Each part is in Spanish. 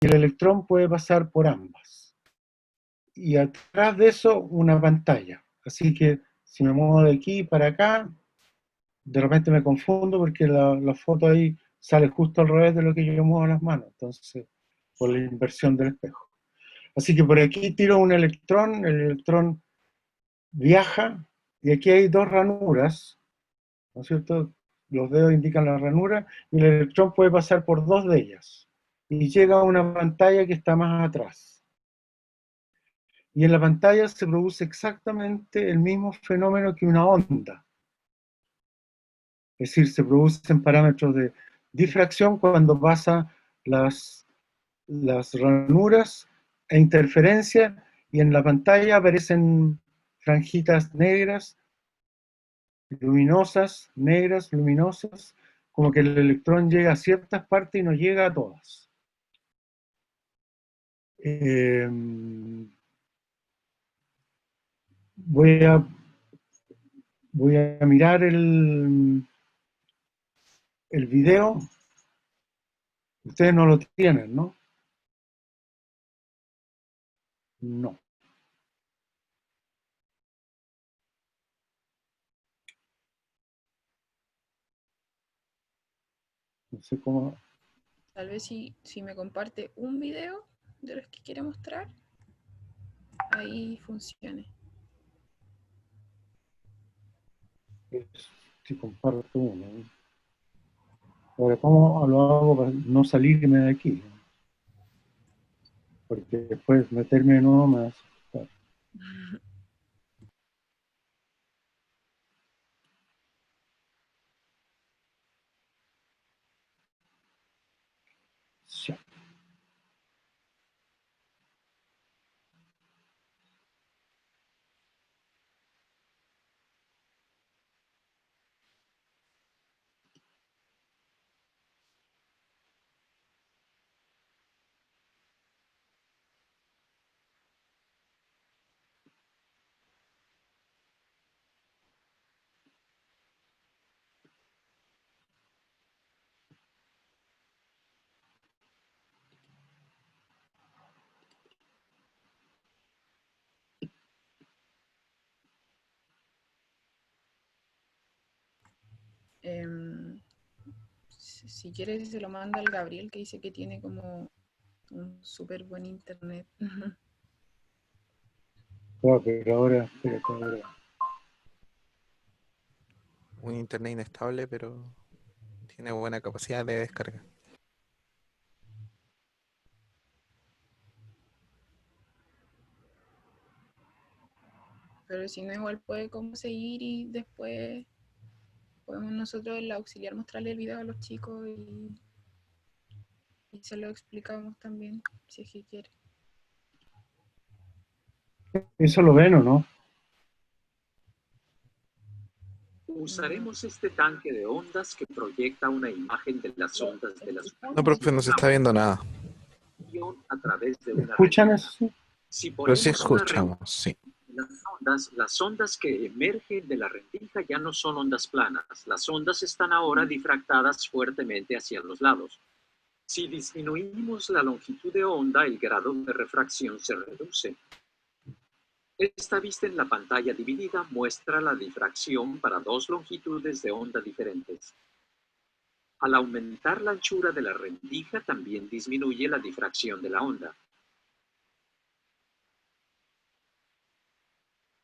y el electrón puede pasar por ambas. Y atrás de eso, una pantalla. Así que si me muevo de aquí para acá, de repente me confundo porque la foto ahí sale justo al revés de lo que yo muevo las manos, entonces, por la inversión del espejo. Así que por aquí tiro un electrón, el electrón viaja, y aquí hay dos ranuras, ¿no es cierto? Los dedos indican la ranura, y el electrón puede pasar por dos de ellas, y llega a una pantalla que está más atrás. Y en la pantalla se produce exactamente el mismo fenómeno que una onda. Es decir, se producen parámetros de difracción cuando pasa las ranuras e interferencia, y en la pantalla aparecen franjitas negras, luminosas, negras, luminosas, como que el electrón llega a ciertas partes y no llega a todas. Voy a mirar el video. Ustedes no lo tienen, ¿no? No. No sé cómo. Tal vez si me comparte un video de los que quiere mostrar, ahí funcione. Si comparto uno. Ahora, ¿cómo lo hago para no salirme de aquí? Porque después meterme de nuevo me va a asustar. Ya. Si quieres se lo manda al Gabriel, que dice que tiene como un súper buen internet. Claro, pero ahora, espérate, ahora. Un internet inestable, pero tiene buena capacidad de descarga. Pero si no, igual puede como seguir y después podemos nosotros el auxiliar mostrarle el video a los chicos y se lo explicamos también, si es que quiere. ¿Eso lo ven o no? Usaremos este tanque de ondas que proyecta una imagen de las ondas de las No, profe, no se está viendo nada. a través de una ¿Escuchan retina. eso? Si Pero sí ponemos una escuchamos, sí. las ondas que emergen de la rendija ya no son ondas planas. Las ondas están ahora difractadas fuertemente hacia los lados. Si disminuimos la longitud de onda, el grado de refracción se reduce. Esta vista en la pantalla dividida muestra la difracción para dos longitudes de onda diferentes. Al aumentar la anchura de la rendija, también disminuye la difracción de la onda.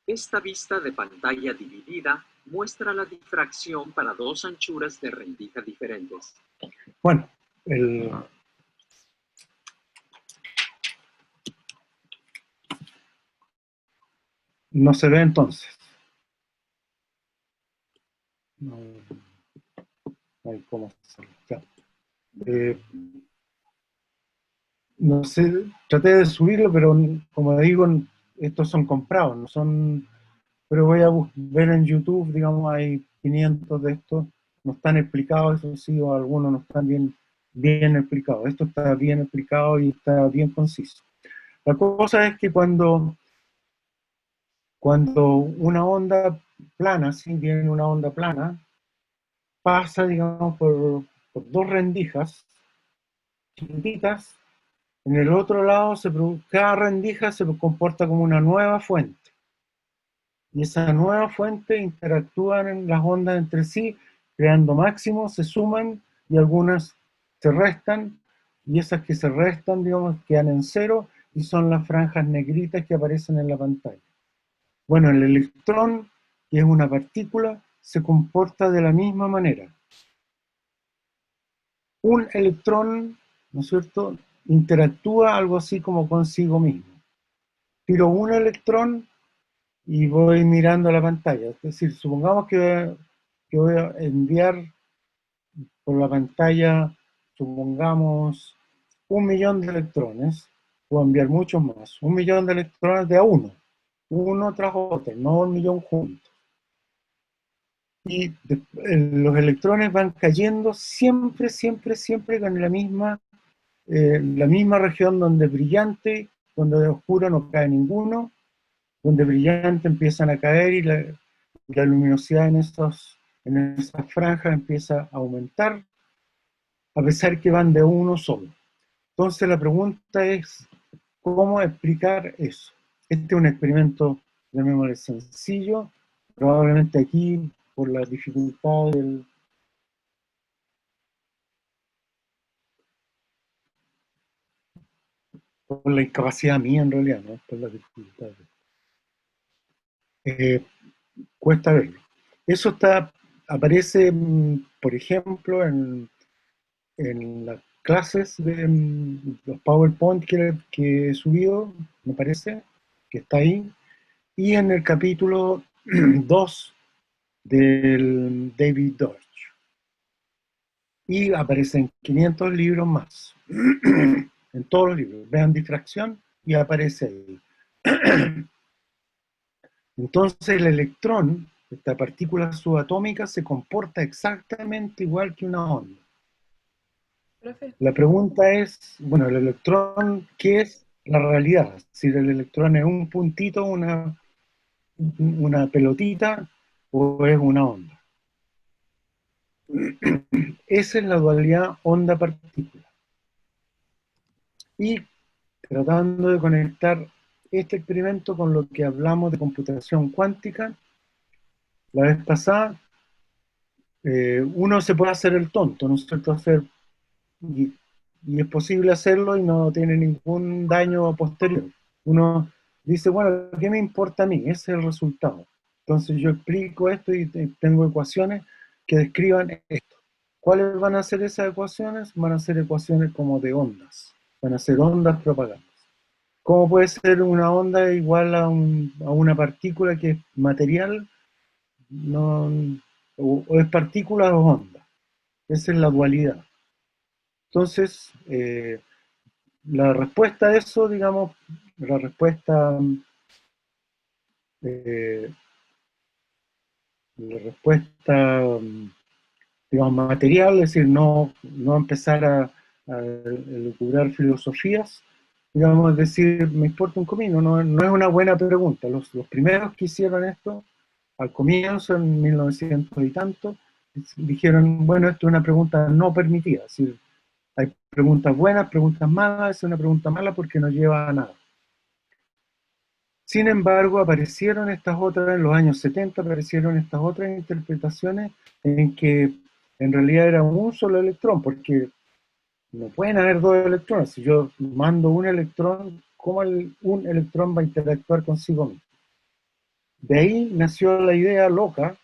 Esta vista de pantalla dividida muestra la difracción para dos anchuras de rendija diferentes. Bueno, no se ve entonces. No hay cómo hacerlo. Ya. No sé, traté de subirlo, pero como digo, estos son comprados, no son. Pero voy a ver en YouTube, digamos, hay 500 de estos, no están explicados, eso sí, o algunos no están bien explicados. Esto está bien explicado y está bien conciso. La cosa es que cuando una onda plana, si viene una onda plana, pasa, digamos, por dos rendijas chiquititas, En el otro lado, cada rendija se comporta como una nueva fuente. Y esa nueva fuente interactúan en las ondas entre sí, creando máximos, se suman y algunas se restan, y esas que se restan, digamos, quedan en cero y son las franjas negritas que aparecen en la pantalla. Bueno, el electrón, que es una partícula, se comporta de la misma manera. Un electrón, ¿no es cierto?, interactúa algo así como consigo mismo. Tiro un electrón y voy mirando la pantalla. Es decir, supongamos que voy a enviar por la pantalla, supongamos, 1.000.000 de electrones, puedo enviar muchos más, 1.000.000 de electrones de a uno tras otro, no 1.000.000 juntos. Y los electrones van cayendo siempre, siempre, siempre con la misma región donde brillante, donde oscuro no cae ninguno, donde brillante empiezan a caer y la luminosidad en esas franjas empieza a aumentar, a pesar que van de uno solo. Entonces la pregunta es, ¿cómo explicar eso? Este es un experimento, llamémosle sencillo, probablemente aquí, por la dificultad por la incapacidad mía en realidad, ¿no? Por la dificultad. Cuesta verlo. Eso aparece, por ejemplo, en las clases de los PowerPoint que he subido, me parece, que está ahí, y en el capítulo 2 del David Deutsch. Y aparecen 500 libros más, en todos los libros. Vean difracción y aparece ahí. Entonces el electrón, esta partícula subatómica, se comporta exactamente igual que una onda. Profe, La pregunta es, bueno, el electrón, ¿qué es la realidad? Si el electrón es un puntito, una pelotita, o es una onda. Esa es la dualidad onda-partícula. Y tratando de conectar este experimento con lo que hablamos de computación cuántica, la vez pasada, uno se puede hacer el tonto, ¿no es cierto? Y es posible hacerlo y no tiene ningún daño posterior. Uno dice, bueno, ¿qué me importa a mí? Ese es el resultado. Entonces yo explico esto y tengo ecuaciones que describan esto. ¿Cuáles van a ser esas ecuaciones? Van a ser ecuaciones como de ondas. Van a ser ondas propagandas. ¿Cómo puede ser una onda igual a una partícula que es material? No, o es partícula o onda. Esa es la dualidad. Entonces, la respuesta a eso, digamos, la respuesta digamos, material, es decir, no empezar a elucubrar filosofías, digamos, es decir, me importa un comino, no es una buena pregunta. Los primeros que hicieron esto, al comienzo, en 1900 y tanto, dijeron, bueno, esto es una pregunta no permitida, es decir, hay preguntas buenas, preguntas malas, es una pregunta mala porque no lleva a nada. Sin embargo, aparecieron estas otras, en los años 70 aparecieron estas otras interpretaciones en que en realidad era un solo electrón, porque no pueden haber dos electrones. Si yo mando un electrón, ¿cómo un electrón va a interactuar consigo mismo? De ahí nació la idea loca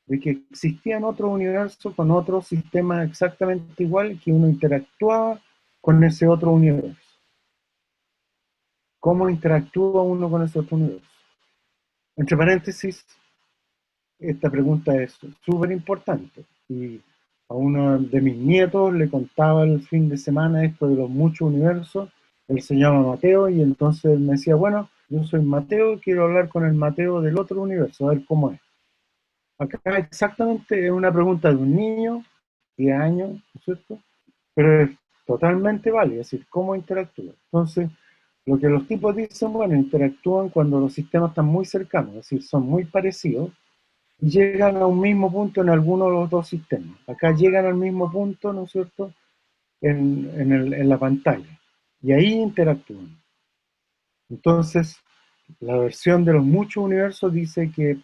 de que existían otros universos con otro sistema exactamente igual, que uno interactuaba con ese otro universo. ¿Cómo interactúa uno con ese otro universo? Entre paréntesis, esta pregunta es súper importante. Y a uno de mis nietos le contaba el fin de semana esto de los muchos universos. Él se llama Mateo y entonces él me decía, bueno, yo soy Mateo, quiero hablar con el Mateo del otro universo, a ver cómo es. Acá exactamente es una pregunta de un niño, 10 años, ¿no es cierto? Pero es totalmente válida, es decir, ¿cómo interactúa? Entonces, lo que los tipos dicen, bueno, interactúan cuando los sistemas están muy cercanos, es decir, son muy parecidos, y llegan a un mismo punto en alguno de los dos sistemas. Acá llegan al mismo punto, ¿no es cierto?, en la pantalla. y ahí interactúan. Entonces, la versión de los muchos universos dice que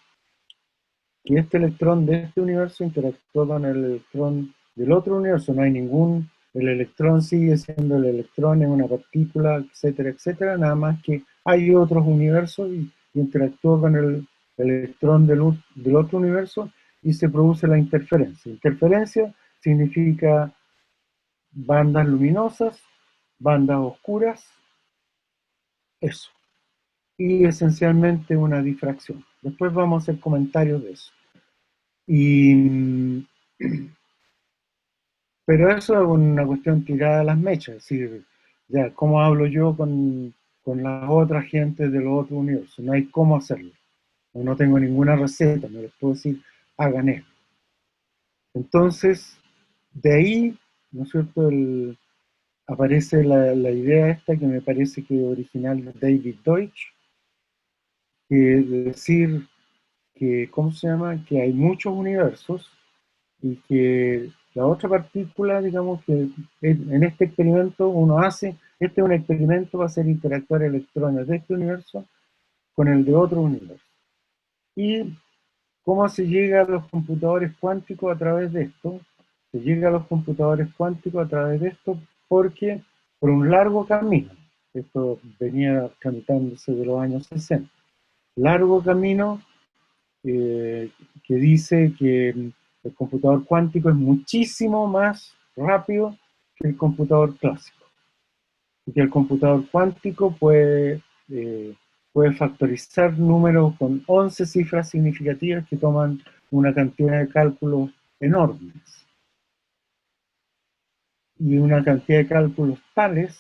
este electrón de este universo interactúa con el electrón del otro universo. No hay ningún, el electrón sigue siendo el electrón en una partícula, etcétera, etcétera, nada más que hay otros universos y interactúa con el electrón del otro universo y se produce la interferencia. Interferencia significa bandas luminosas, bandas oscuras, eso. Y esencialmente una difracción. Después vamos a hacer comentarios de eso. Pero eso es una cuestión tirada a las mechas, es decir, ya, ¿cómo hablo yo con las otras gentes de los otros universos? No hay cómo hacerlo. No tengo ninguna receta, no les puedo decir, hagan esto. Entonces, de ahí, ¿no es cierto?, aparece la idea esta que me parece que es original de David Deutsch, que es decir que, ¿cómo se llama?, que hay muchos universos y que la otra partícula, digamos que en este experimento uno hace, este es un experimento para hacer interactuar electrones de este universo con el de otro universo. ¿Y cómo se llega a los computadores cuánticos a través de esto? Se llega a los computadores cuánticos a través de esto porque por un largo camino, esto venía tramitándose de los años 60, largo camino que dice que el computador cuántico es muchísimo más rápido que el computador clásico. Y que el computador cuántico puede factorizar números con 11 cifras significativas que toman una cantidad de cálculos enormes. Y una cantidad de cálculos tales,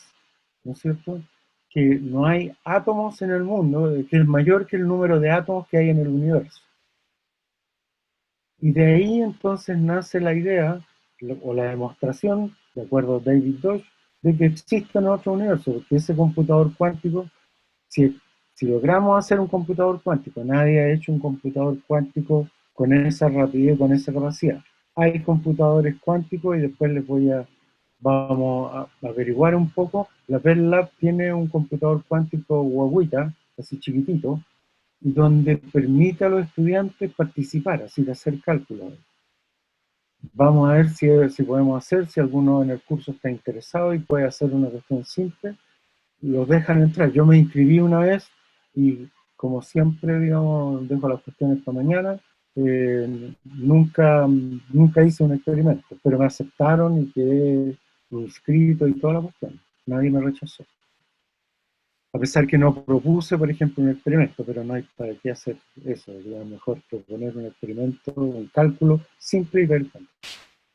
¿no es cierto?, que no hay átomos en el mundo, que es mayor que el número de átomos que hay en el universo. Y de ahí entonces nace la idea, o la demostración, de acuerdo a David Deutsch, de que existe en otro universo, porque ese computador cuántico, si logramos hacer un computador cuántico, nadie ha hecho un computador cuántico con esa rapidez, con esa capacidad. Hay computadores cuánticos y después vamos a averiguar un poco. La Bell Lab tiene un computador cuántico guaguita, así chiquitito, donde permite a los estudiantes participar, así de hacer cálculos. Vamos a ver si podemos hacer, si alguno en el curso está interesado y puede hacer una cuestión simple, los dejan entrar. Yo me inscribí una vez y como siempre, digamos, dejo las cuestiones para mañana, nunca hice un experimento, pero me aceptaron y quedé inscrito y toda la cuestión. Nadie me rechazó. A pesar que no propuse, por ejemplo, un experimento, pero no hay para qué hacer eso. Es mejor proponer un experimento, un cálculo simple y ver cuánto.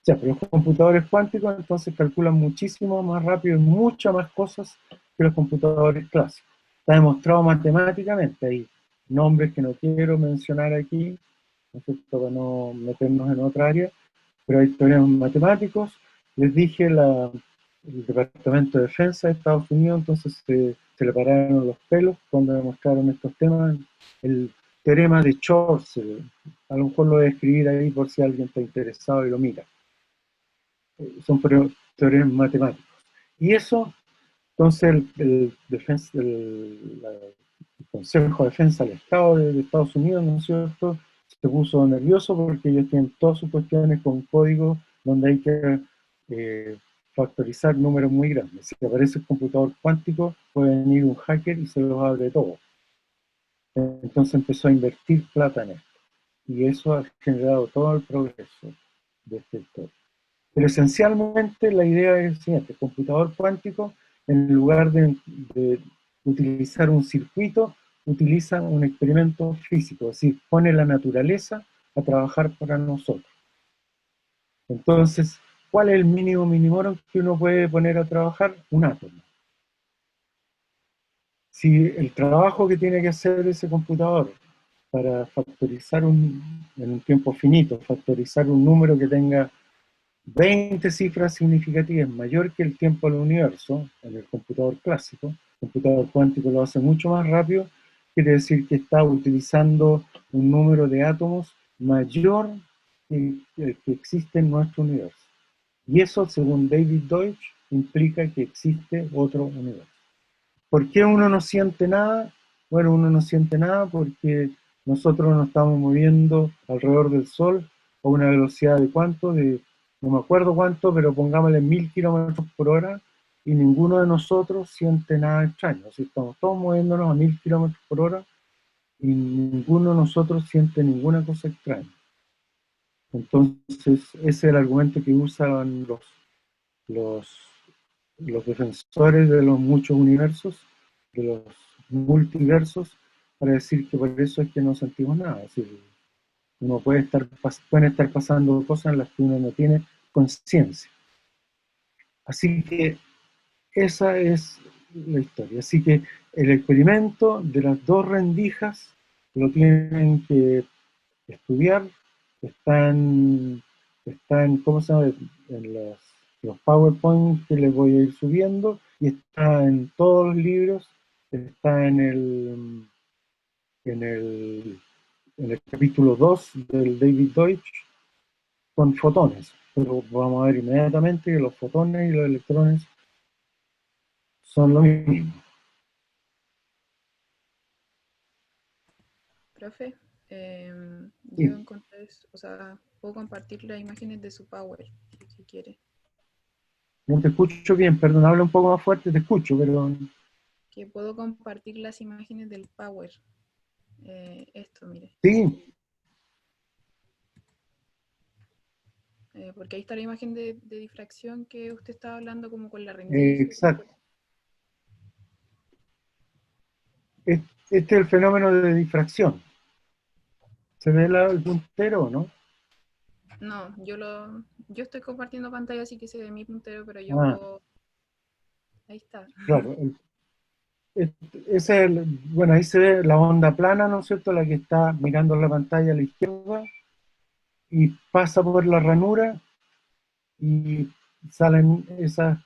Ya, pero los computadores cuánticos entonces calculan muchísimo más rápido y muchas más cosas que los computadores clásicos. Está demostrado matemáticamente. Hay nombres que no quiero mencionar aquí, ¿no es cierto?, para no meternos en otra área, pero hay teoremas matemáticos. Les dije, el Departamento de Defensa de Estados Unidos, entonces se le pararon los pelos cuando demostraron estos temas. El teorema de Churchill, a lo mejor lo voy a escribir ahí por si alguien está interesado y lo mira. Son teoremas matemáticos. Y eso, entonces el Consejo de Defensa del Estado de Estados Unidos, ¿no es cierto?, se puso nervioso porque ellos tienen todas sus cuestiones con código donde hay que factorizar números muy grandes. Si aparece el computador cuántico, puede venir un hacker y se los abre todo. Entonces empezó a invertir plata en esto. Y eso ha generado todo el progreso de este sector. Pero esencialmente la idea es la siguiente: el computador cuántico, en lugar de utilizar un circuito, utiliza un experimento físico, es decir, pone la naturaleza a trabajar para nosotros. Entonces, ¿cuál es el mínimo minimorum que uno puede poner a trabajar? Un átomo. Si el trabajo que tiene que hacer ese computador para factorizar en un tiempo finito, factorizar un número que tenga 20 cifras significativas mayor que el tiempo del universo, en el computador clásico, el computador cuántico lo hace mucho más rápido, quiere decir que está utilizando un número de átomos mayor que el que existe en nuestro universo. Y eso, según David Deutsch, implica que existe otro universo. ¿Por qué uno no siente nada? Bueno, uno no siente nada porque nosotros nos estamos moviendo alrededor del Sol a una velocidad de cuánto, no me acuerdo cuánto, pero pongámosle 1000 kilómetros por hora, y ninguno de nosotros siente nada extraño. Así estamos todos moviéndonos a 1000 kilómetros por hora y ninguno de nosotros siente ninguna cosa extraña. Entonces, ese es el argumento que usan los, los defensores de los muchos universos, de los multiversos, para decir que por eso es que no sentimos nada. Es decir, uno pueden estar pasando cosas en las que uno no tiene conciencia. Así que esa es la historia. Así que el experimento de las dos rendijas lo tienen que estudiar, están, ¿cómo se llama? En los PowerPoint que les voy a ir subiendo, y está en todos los libros, está en el capítulo 2 del David Deutsch, con fotones. Pero vamos a ver inmediatamente que los fotones y los electrones son lo mismo. Profe, Sí. yo encontré, o sea, puedo compartir las imágenes de su Power, si quiere. No te escucho bien, perdón, habla un poco más fuerte, te escucho, pero... Que puedo compartir las imágenes del Power. Esto, mire. Sí, Porque ahí está la imagen de difracción que usted estaba hablando como con la rendija. exacto. Este es el fenómeno de difracción. ¿Se ve el puntero, no? No, yo estoy compartiendo pantalla, así que se ve mi puntero, pero yo Ah, puedo... Ahí está. claro. Bueno, ahí se ve la onda plana, ¿no es cierto? La que está mirando la pantalla a la izquierda y pasa por la ranura y salen esas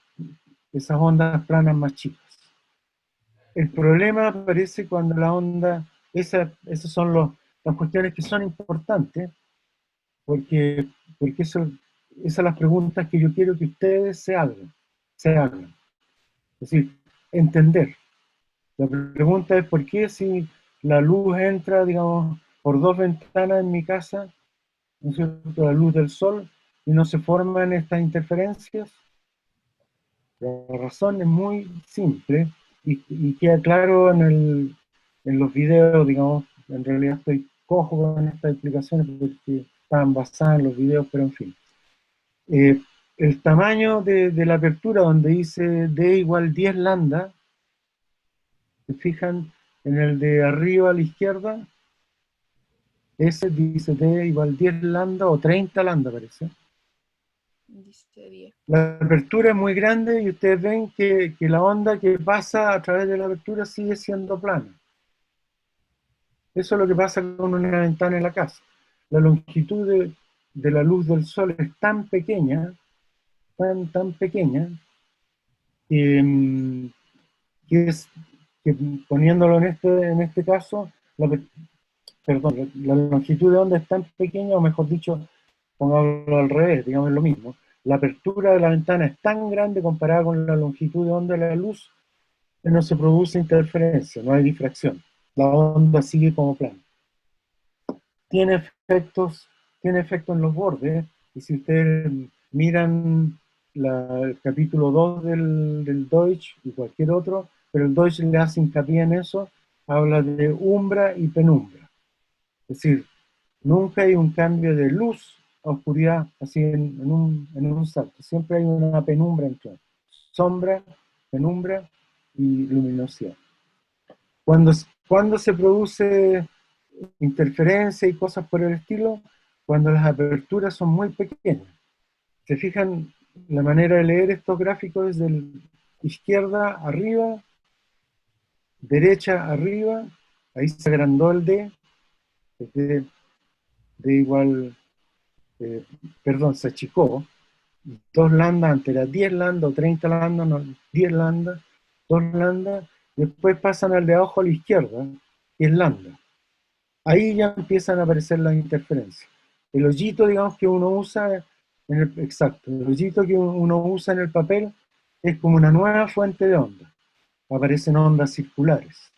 ondas planas más chicas. El problema aparece cuando la onda, esas son las cuestiones que son importantes, porque esas son las preguntas que yo quiero que ustedes se hagan. Es decir, entender. La pregunta es por qué si la luz entra, digamos, por dos ventanas en mi casa, ¿no es cierto?, la luz del sol, y no se forman estas interferencias. La razón es muy simple y queda claro en los videos, digamos. En realidad estoy cojo con estas explicaciones porque estaban basadas en los videos, pero en fin. El tamaño de la apertura, donde dice D igual 10 lambda, se fijan en el de arriba a la izquierda, ese dice D igual 10 lambda o 30 lambda, parece. Dice 10. La apertura es muy grande y ustedes ven que la onda que pasa a través de la apertura sigue siendo plana. Eso es lo que pasa con una ventana en la casa. La longitud de la luz del sol es tan pequeña, tan pequeña, que, que poniéndolo en este caso, la longitud de onda es tan pequeña, o mejor dicho, pongámoslo al revés, digamos lo mismo. La apertura de la ventana es tan grande comparada con la longitud de onda de la luz que no se produce interferencia, no hay difracción. La onda sigue como plana. Tiene efectos en los bordes, y si ustedes miran el capítulo 2 del Deutsch y cualquier otro, pero el Deutsch le hace hincapié en eso, habla de umbra y penumbra. Es decir, nunca hay un cambio de luz a oscuridad así en un salto. Siempre hay una penumbra entre sombra, penumbra y luminosidad. Cuando se produce interferencia y cosas por el estilo, cuando las aperturas son muy pequeñas. ¿Se fijan? La manera de leer estos gráficos es de izquierda arriba, derecha arriba, ahí se agrandó el D, D igual, se achicó, 2 lambda, antes era 10 lambda o 30 lambda, no, 10 lambda, 2 lambda, después pasan al de abajo a la izquierda, que es lambda. Ahí ya empiezan a aparecer las interferencias. El hoyito, digamos, que uno usa, el hoyito que uno usa en el papel es como una nueva fuente de onda. Aparecen ondas circulares.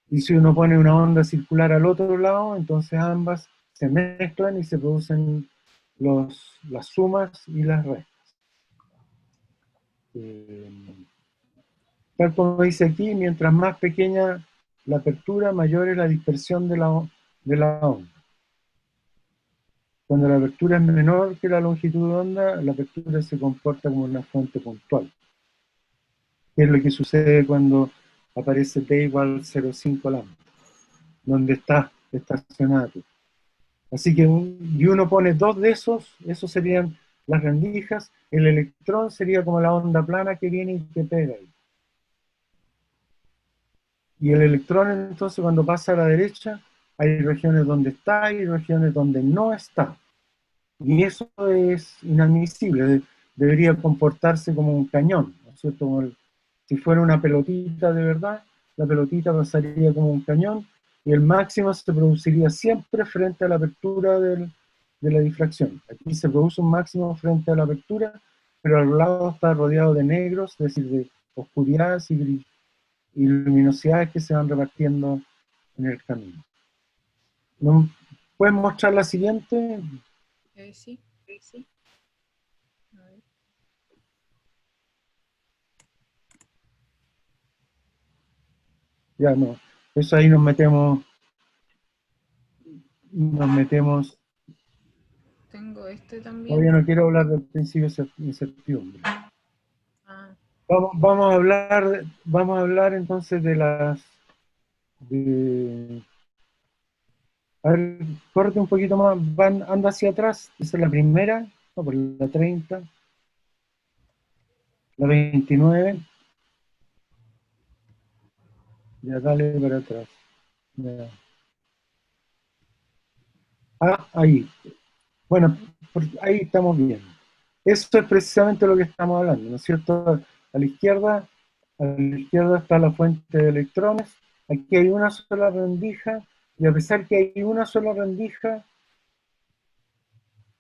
Y si uno pone una onda circular al otro lado, entonces ambas se mezclan y se producen las sumas y las restas. Tal como dice aquí, mientras más pequeña la apertura, mayor es la dispersión de la onda. Cuando la apertura es menor que la longitud de onda, la apertura se comporta como una fuente puntual. ¿Qué es lo que sucede cuando aparece T igual 0,5 lambda? ¿Dónde está estacionado? Así que y uno pone dos de esos serían las rendijas. El electrón sería como la onda plana que viene y que pega ahí. Y el electrón entonces cuando pasa a la derecha, hay regiones donde está y regiones donde no está. Y eso es inadmisible, debería comportarse como un cañón, ¿no es cierto? Si fuera una pelotita de verdad, la pelotita pasaría como un cañón y el máximo se produciría siempre frente a la apertura de la difracción. Aquí se produce un máximo frente a la apertura, pero al lado está rodeado de negros, es decir, de oscuridades y luminosidades que se van repartiendo en el camino. ¿Puedes mostrar la siguiente? Sí. A ver. Ya no, eso ahí nos metemos. Tengo este también. Todavía no quiero hablar del principio de incertidumbre. Ah, Vamos a hablar entonces de a ver, córrete un poquito más, anda hacia atrás, esa es la primera, no, por la 30, la 29, ya dale para atrás. Ya. Ah, ahí. Bueno, ahí estamos bien. Eso es precisamente lo que estamos hablando, ¿no es cierto? A la izquierda está la fuente de electrones, aquí hay una sola rendija, y a pesar que hay una sola rendija,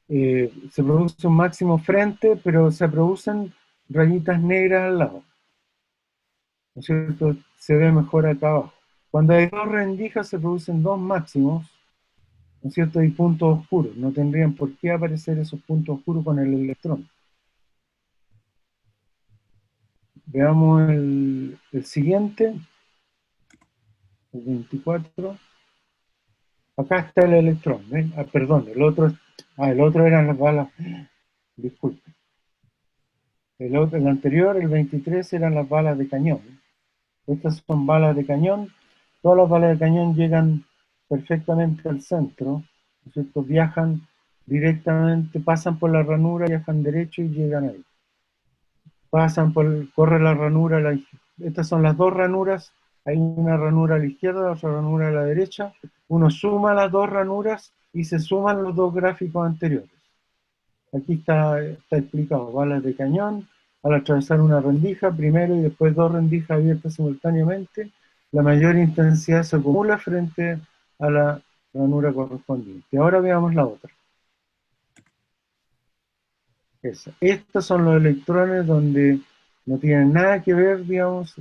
se produce un máximo frente, pero se producen rayitas negras al lado, ¿no es cierto? Se ve mejor acá abajo. Cuando hay dos rendijas se producen dos máximos, ¿no es cierto? Y puntos oscuros, no tendrían por qué aparecer esos puntos oscuros con el electrón. Veamos el siguiente, el 24. Acá está el electrón, ¿ven? Ah, perdón, el otro eran las balas, disculpe. El anterior, el 23, eran las balas de cañón. Estas son balas de cañón. Todas las balas de cañón llegan perfectamente al centro, ¿no es cierto? Viajan directamente, pasan por la ranura, viajan derecho y llegan ahí. Corre la ranura, estas son las dos ranuras, hay una ranura a la izquierda, otra ranura a la derecha, uno suma las dos ranuras y se suman los dos gráficos anteriores. Aquí está explicado, balas de cañón, al atravesar una rendija, primero y después dos rendijas abiertas simultáneamente, la mayor intensidad se acumula frente a la ranura correspondiente. Ahora veamos la otra. Estos son los electrones donde no tienen nada que ver, digamos,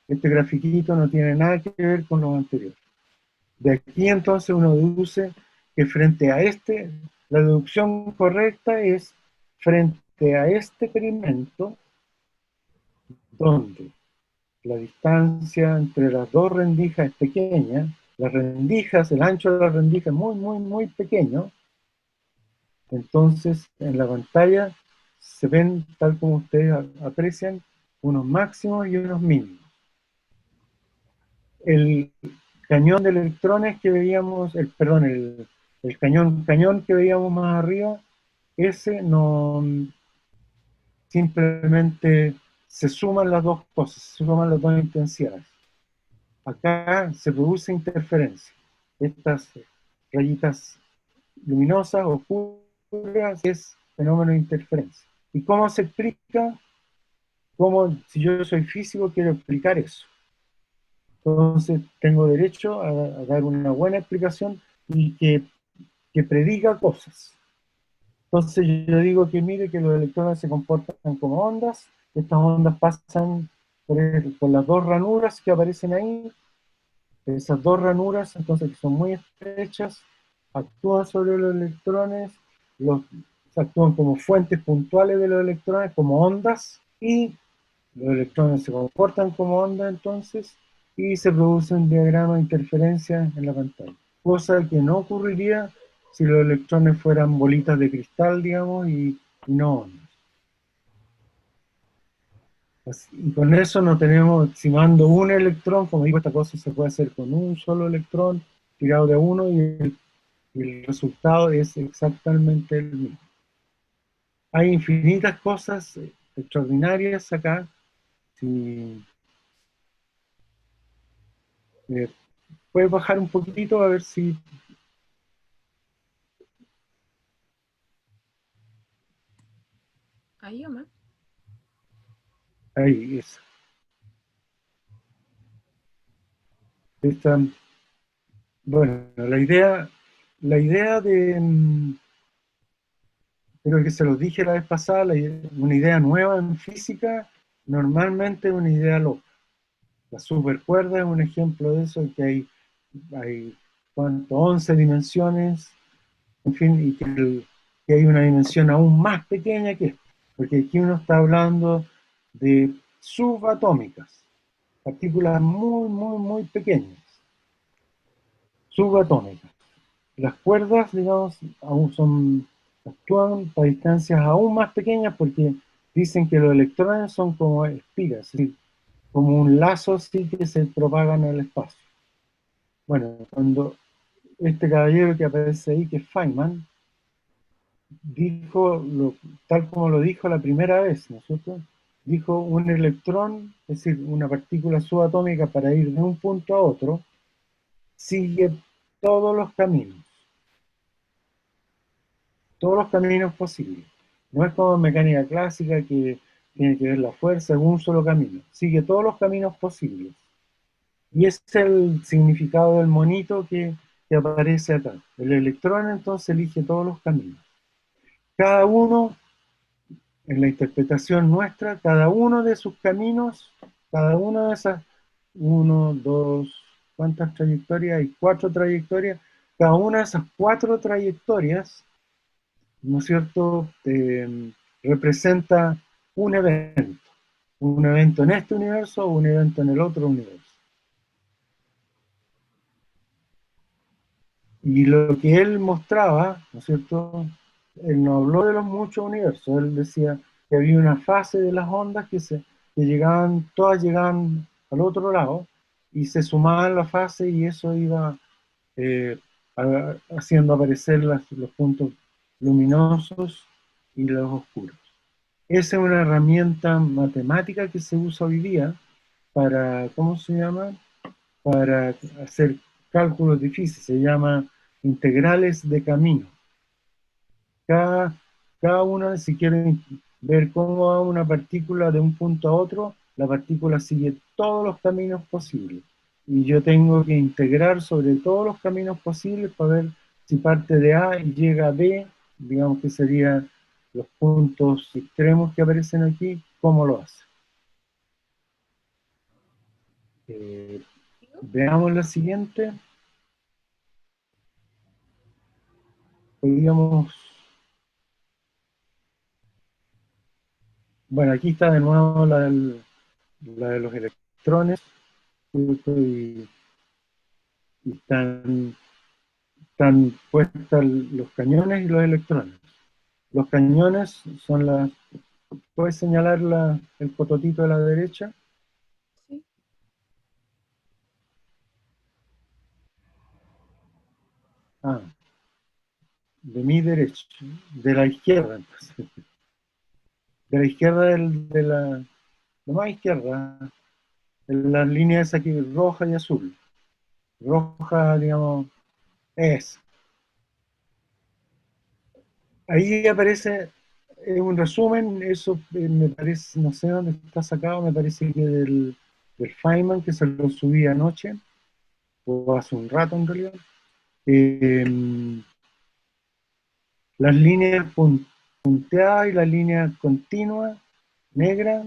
este grafiquito no tiene nada que ver con los anteriores. De aquí entonces uno deduce que frente a la deducción correcta es frente a este experimento, donde la distancia entre las dos rendijas es pequeña, las rendijas, el ancho de la rendija es muy, muy, muy pequeño, entonces en la pantalla se ven, tal como ustedes aprecian, unos máximos y unos mínimos. El cañón de electrones que veíamos, el cañón que veíamos más arriba, ese no, simplemente se suman las dos cosas, se suman las dos intensidades. Acá se produce interferencia. Estas rayitas luminosas, oscuras, es fenómeno de interferencia. ¿Y cómo se explica? Si yo soy físico, quiero explicar eso. Entonces, tengo derecho a dar una buena explicación y que prediga cosas. Entonces, yo digo que mire que los electrones se comportan como ondas estas ondas pasan por las dos ranuras que aparecen ahí. Esas dos ranuras, entonces, que son muy estrechas, actúan sobre los electrones, actúan como fuentes puntuales de los electrones, como ondas, y los electrones se comportan como ondas entonces, y se produce un diagrama de interferencia en la pantalla. Cosa que no ocurriría si los electrones fueran bolitas de cristal, digamos, y no ondas. Y con eso no tenemos, si mando un electrón, como digo, esta cosa se puede hacer con un solo electrón tirado de uno y el resultado es exactamente el mismo. Hay infinitas cosas extraordinarias acá. Si, puedes bajar un poquitito a ver si... Ahí o más. Ahí, es. Esta, bueno, la idea de... Creo que se los dije la vez pasada, una idea nueva en física, normalmente es una idea loca. La supercuerda es un ejemplo de eso, que hay ¿cuánto? 11 dimensiones, en fin, y que hay una dimensión aún más pequeña que esta, porque aquí uno está hablando de subatómicas, partículas muy, muy, muy pequeñas, subatómicas. Las cuerdas, digamos, actúan a distancias aún más pequeñas porque dicen que los electrones son como espigas, es decir, como un lazo así que se propagan en el espacio. Bueno, cuando este caballero que aparece ahí, que es Feynman, dijo, tal como lo dijo la primera vez, ¿no es cierto? Dijo un electrón, es decir, una partícula subatómica para ir de un punto a otro, sigue todos los caminos posibles. No es como en mecánica clásica que tiene que ver la fuerza en un solo camino, sigue todos los caminos posibles. Y ese es el significado del monito que aparece acá. El electrón entonces elige todos los caminos. Cada uno, en la interpretación nuestra, cada uno de sus caminos, cada una de esas, uno, dos, ¿cuántas trayectorias? Hay 4 trayectorias. Cada una de esas 4 trayectorias, ¿no es cierto?, representa un evento en este universo o un evento en el otro universo. Y lo que él mostraba, ¿no es cierto?, él no habló de los muchos universos, él decía que había una fase de las ondas que llegaban, todas llegaban al otro lado y se sumaban la fase y eso iba haciendo aparecer los puntos luminosos y los oscuros. Esa es una herramienta matemática que se usa hoy día para, ¿cómo se llama?, para hacer cálculos difíciles, se llama integrales de camino. Cada una, si quieren ver cómo va una partícula de un punto a otro, la partícula sigue todos los caminos posibles. Y yo tengo que integrar sobre todos los caminos posibles para ver si parte de A y llega a B, digamos que serían los puntos extremos que aparecen aquí, cómo lo hace. Veamos la siguiente. Podríamos... Bueno, aquí está de nuevo la de los electrones, y están puestos los cañones y los electrones. Los cañones son las... ¿Puedes señalar el fototito de la derecha? Sí. Ah, de mi derecha, de la izquierda, entonces. De la izquierda de la más izquierda, en las líneas aquí roja y azul. Roja, digamos, es. Ahí aparece un resumen, eso me parece, no sé dónde está sacado, me parece que del Feynman, que se lo subí anoche, o hace un rato en realidad. Las líneas punteadas y la línea continua, negra,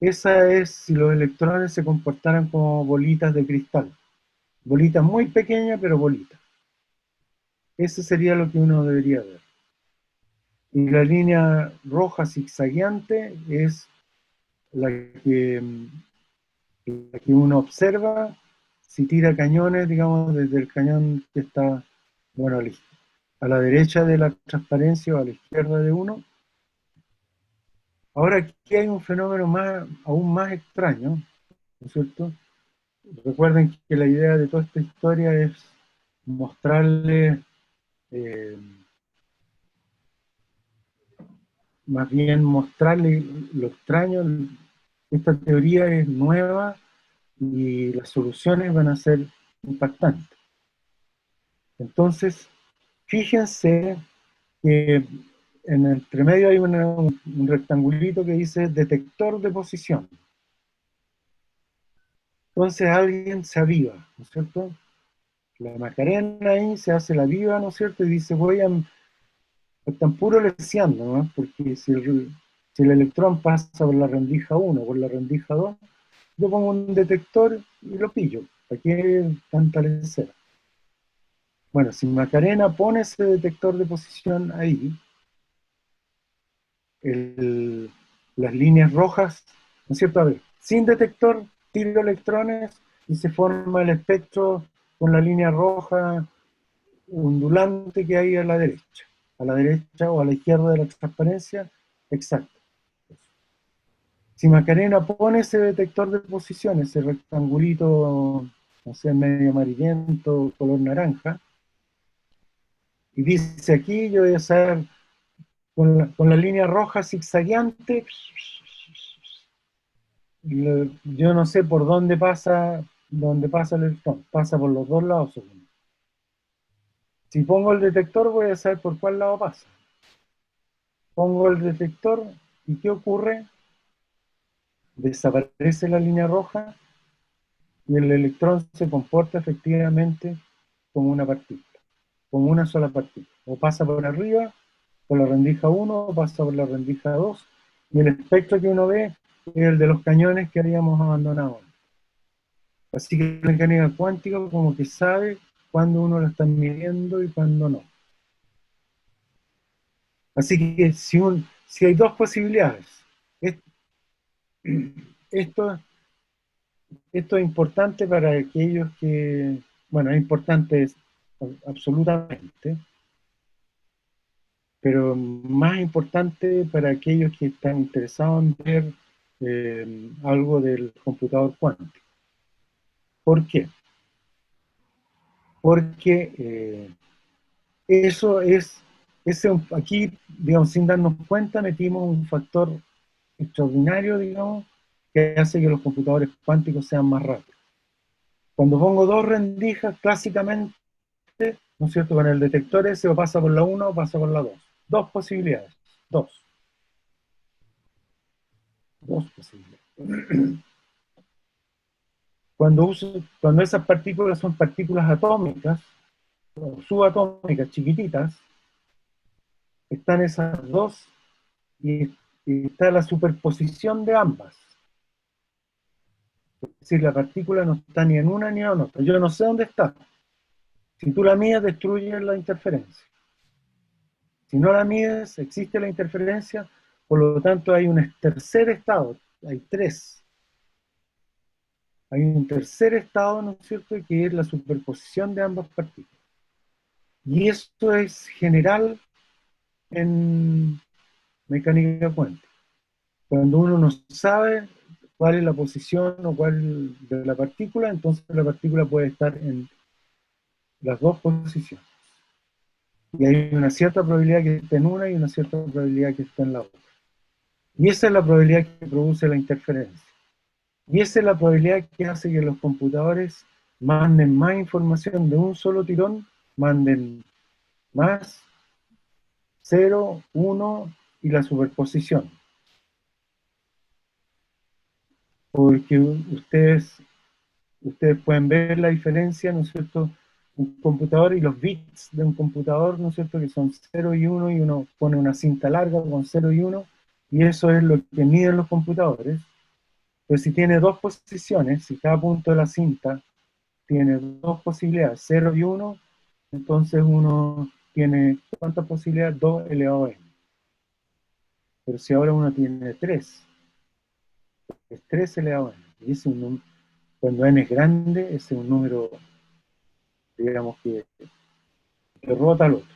esa es si los electrones se comportaran como bolitas de cristal. Bolitas muy pequeñas, pero bolitas. Eso sería lo que uno debería ver. Y la línea roja zigzagueante es la que uno observa si tira cañones, digamos, desde el cañón que está, bueno, a la derecha de la transparencia o a la izquierda de uno. Ahora aquí hay un fenómeno aún más extraño, ¿no es cierto? Recuerden que la idea de toda esta historia es mostrarle, más bien mostrarle lo extraño. Esta teoría es nueva y las soluciones van a ser impactantes. Entonces, fíjense que en el entremedio hay un rectangulito que dice detector de posición. Entonces alguien se aviva, ¿no es cierto? La Macarena ahí se hace la viva, ¿no es cierto? Y dice, están puro leseando, ¿no? Porque si el electrón pasa por la rendija 1, por la rendija 2, yo pongo un detector y lo pillo. ¿Para qué tanta lesera? Bueno, si Macarena pone ese detector de posición ahí, las líneas rojas, ¿no es cierto? A ver, sin detector, tiro electrones y se forma el espectro con la línea roja ondulante que hay a la derecha o a la izquierda de la transparencia, exacto. Si Macarena pone ese detector de posición, ese rectangulito, no sé, medio amarillento, color naranja, y dice aquí, yo voy a hacer con la línea roja zigzagueante, yo no sé por dónde pasa el electrón, pasa por los dos lados, según. Si pongo el detector, voy a saber por cuál lado pasa. Pongo el detector, ¿y qué ocurre? Desaparece la línea roja y el electrón se comporta efectivamente como una partícula, como una sola partícula. O pasa por arriba, por la rendija 1, o pasa por la rendija 2, y el espectro que uno ve es el de los cañones que habíamos abandonado. Así que la mecánica cuántica como que sabe cuándo uno lo está midiendo y cuándo no. Así que si hay dos posibilidades, esto es importante para aquellos que, bueno, es importante absolutamente, pero más importante para aquellos que están interesados en ver algo del computador cuántico. ¿Por qué? Porque aquí, digamos, sin darnos cuenta, metimos un factor extraordinario, digamos, que hace que los computadores cuánticos sean más rápidos. Cuando pongo dos rendijas, clásicamente, ¿no es cierto? Con el detector ese o pasa por la 1 o pasa por la 2. Dos posibilidades. Dos posibilidades. Cuando esas partículas son partículas atómicas, o subatómicas chiquititas, están esas dos y está la superposición de ambas. Es decir, la partícula no está ni en una ni en otra. Yo no sé dónde está. Si tú la mides, destruyes la interferencia. Si no la mides, existe la interferencia, por lo tanto hay un tercer estado, hay tres. Hay un tercer estado, ¿no es cierto?, que es la superposición de ambas partículas. Y esto es general en mecánica cuántica. Cuando uno no sabe cuál es la posición o cuál de la partícula, entonces la partícula puede estar en las dos posiciones. Y hay una cierta probabilidad que esté en una y una cierta probabilidad que esté en la otra. Y esa es la probabilidad que produce la interferencia. Y esa es la probabilidad que hace que los computadores manden más información de un solo tirón, manden más, 0, 1 y la superposición. Porque ustedes pueden ver la diferencia, ¿no es cierto?, un computador y los bits de un computador, ¿no es cierto?, que son 0 y 1, y uno pone una cinta larga con 0 y 1, y eso es lo que miden los computadores. Pues si tiene dos posiciones, si cada punto de la cinta tiene dos posibilidades, 0 y 1, entonces uno tiene, ¿cuántas posibilidades? 2 elevado a n. Pero si ahora uno tiene 3, es 3 elevado a n. Y ese es un número, cuando n es grande, ese es un número, digamos, que derrota al otro.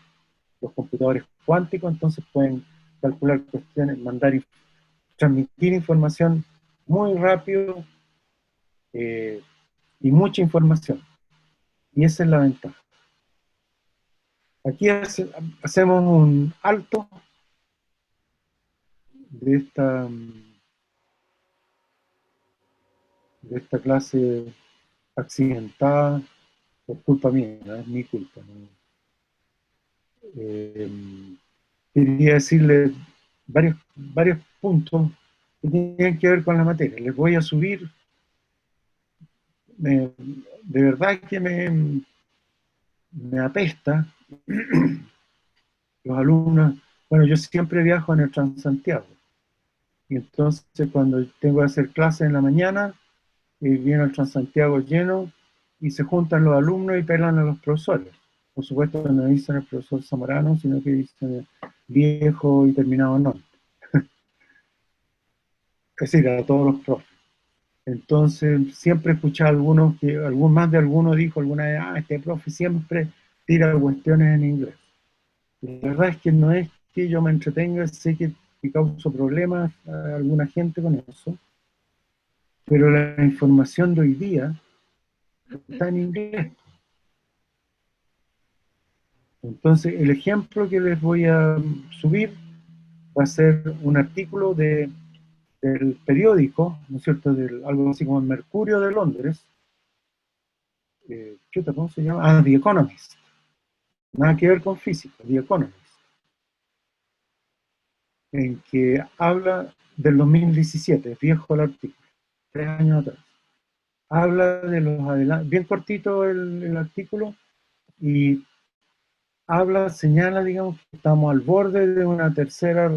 Los computadores cuánticos entonces pueden calcular cuestiones, transmitir información muy rápido y mucha información. Y esa es la ventaja. Aquí hacemos un alto de esta clase accidentada por culpa mía, no es mi culpa. ¿No? Quería decirle varios puntos que tienen que ver con la materia. Les voy a subir, de verdad que me apesta los alumnos. Bueno, yo siempre viajo en el Transantiago, y entonces cuando tengo que hacer clases en la mañana, viene el Transantiago lleno, y se juntan los alumnos y pelan a los profesores. Por supuesto no dicen el profesor Zamorano, sino que dicen viejo y terminado no. Es decir, a todos los profes. Entonces, siempre escuché a algunos, más de alguno dijo alguna vez, este profe siempre tira cuestiones en inglés. La verdad es que no es que yo me entretenga, sé que causo problemas a alguna gente con eso, pero la información de hoy día está en inglés. Entonces, el ejemplo que les voy a subir va a ser un artículo del periódico, ¿no es cierto?, algo así como el Mercurio de Londres. ¿Cómo se llama? The Economist. Nada que ver con física, The Economist. En que habla del 2017, es viejo el artículo, 3 años atrás. Habla de los adelantos, bien cortito el artículo, y señala, digamos, que estamos al borde de una tercera,